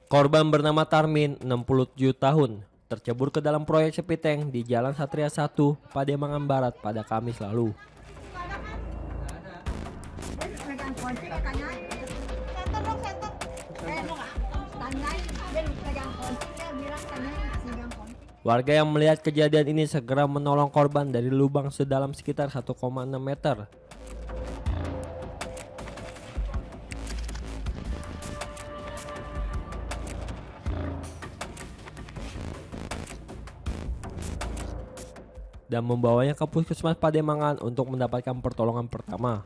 Korban bernama Tarmin, 67 tahun, tercebur ke dalam proyek sepi tank di Jalan Satria 1, Pademangan Barat pada Kamis lalu. Warga yang melihat kejadian ini segera menolong korban dari lubang sedalam sekitar 1,6 meter. Dan membawanya ke puskesmas Pademangan untuk mendapatkan pertolongan pertama.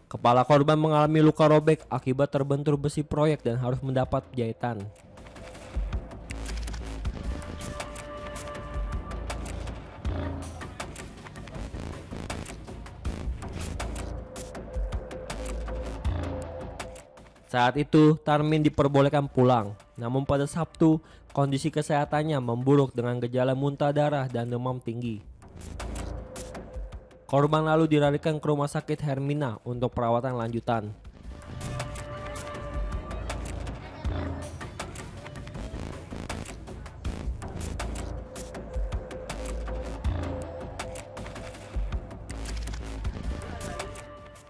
Kepala korban mengalami luka robek akibat terbentur besi proyek dan harus mendapat jahitan. Saat itu, Tarmin diperbolehkan pulang. Namun pada Sabtu, kondisi kesehatannya memburuk dengan gejala muntah darah dan demam tinggi. Korban lalu dilarikan ke Rumah Sakit Hermina untuk perawatan lanjutan.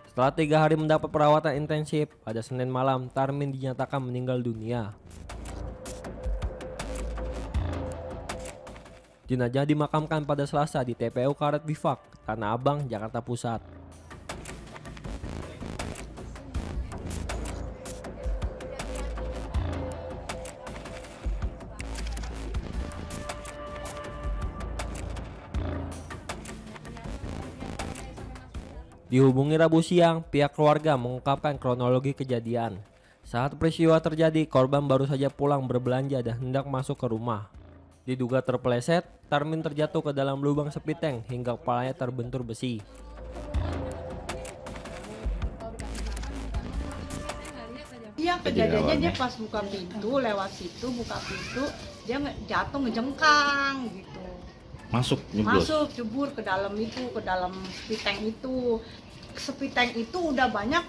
Setelah 3 hari mendapat perawatan intensif, pada Senin malam Tarmin dinyatakan meninggal dunia. Jenazah dimakamkan pada Selasa di TPU Karet Bifak, Tanah Abang, Jakarta Pusat. Dihubungi Rabu siang, pihak keluarga mengungkapkan kronologi kejadian. Saat peristiwa terjadi, korban baru saja pulang berbelanja dan hendak masuk ke rumah. Diduga terpeleset, Tarmin terjatuh ke dalam lubang sepi tank hingga kepalanya terbentur besi. Iya, kejadiannya dia pas buka pintu, lewat situ buka pintu, dia jatuh ngejengkang gitu. Masuk Jebur ke dalam itu, ke dalam sepi tank itu. Sepi tank itu udah banyak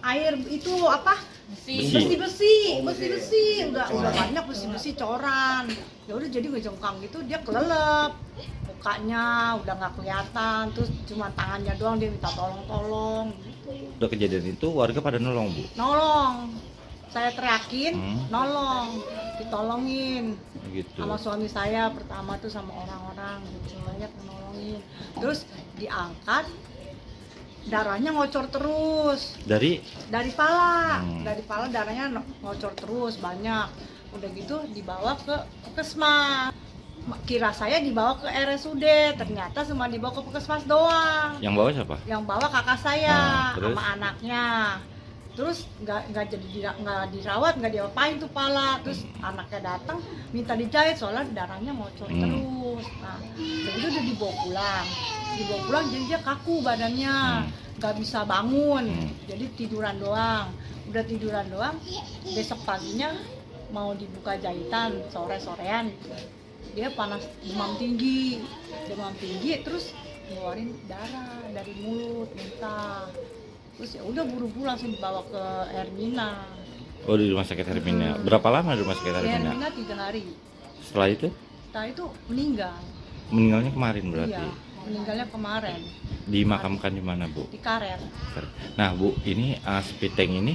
air itu apa? Besi, udah banyak besi coran. Ya udah jadi ngejengkang gitu, dia kelelep. Mukanya udah nggak kelihatan, terus cuma tangannya doang dia minta tolong gitu. Udah kejadian itu warga pada nolong, Bu? Nolong, saya teriakin, nolong, ditolongin Gitu. sama suami saya pertama tuh sama orang-orang gitu, banyak nolongin. Terus diangkat, darahnya ngocor terus Dari pala, darahnya ngocor terus banyak. Udah gitu dibawa ke puskesmas. Kira saya dibawa ke RSUD, ternyata cuma dibawa ke puskesmas doang. yang bawa siapa? Yang bawa kakak saya Terus? sama anaknya. Terus nggak dirawat, nggak diapain tuh pala. Terus anaknya datang minta dijahit soalnya darahnya ngocor terus. Nah, begitu udah dibawa pulang jadi dia kaku badannya, nggak bisa bangun, jadi tiduran doang. Udah tiduran doang, besok paginya mau dibuka jahitan sore-sorean gitu. Dia panas, demam tinggi, terus ngeluarin darah dari mulut, muntah. Terus ya udah buru-buru langsung dibawa ke Hermina. Oh, di Rumah Sakit Hermina. Berapa lama di Rumah Sakit Hermina? Hermina 3 hari. Setelah itu Meninggal. meninggalnya kemarin berarti. Iya, meninggalnya kemarin Dimakamkan di mana, Bu? di Karet. Nah, Bu, ini sepi tank ini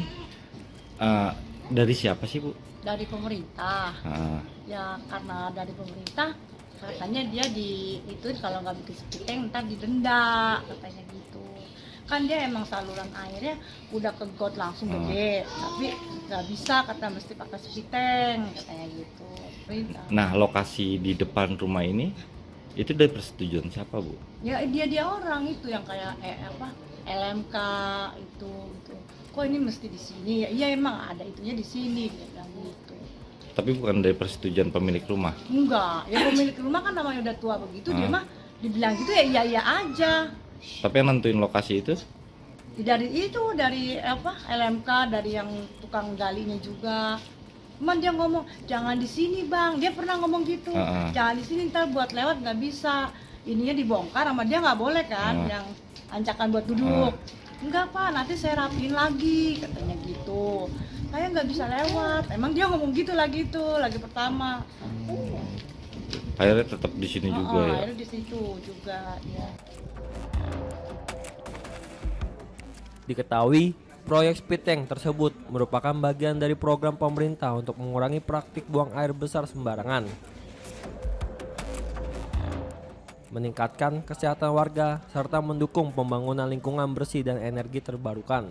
dari siapa sih, Bu? Dari pemerintah. Ya karena dari pemerintah katanya dia itu kalau nggak bikin sepi tank ntar didenda katanya gitu. Kan dia emang saluran airnya udah ke got langsung gede, tapi nggak bisa kata mesti pakai sepi tank katanya gitu. Pemerintah. Nah, lokasi di depan rumah ini itu dari persetujuan siapa, Bu? Ya dia orang itu yang kayak LMK itu gitu. Kok ini mesti di sini? Ya iya emang ada itunya di sini dia bilang gitu. Tapi bukan dari persetujuan pemilik rumah. Enggak, ya pemilik rumah kan namanya udah tua begitu, dia mah dibilang gitu ya iya aja. Tapi yang nentuin lokasi itu Dari LMK, dari yang tukang galinya juga. Cuman dia ngomong jangan di sini bang, dia pernah ngomong gitu, jangan di sini ntar buat lewat nggak bisa, ininya dibongkar sama dia nggak boleh kan, yang ancakan buat duduk. Enggak Pak, nanti saya rapiin lagi, katanya gitu. Saya nggak bisa lewat. Emang dia ngomong gitu lagi pertama. Akhirnya tetap di sini juga ya. Akhirnya di situ juga ya. Diketahui, proyek speed tank tersebut merupakan bagian dari program pemerintah untuk mengurangi praktik buang air besar sembarangan, meningkatkan kesehatan warga, serta mendukung pembangunan lingkungan bersih dan energi terbarukan.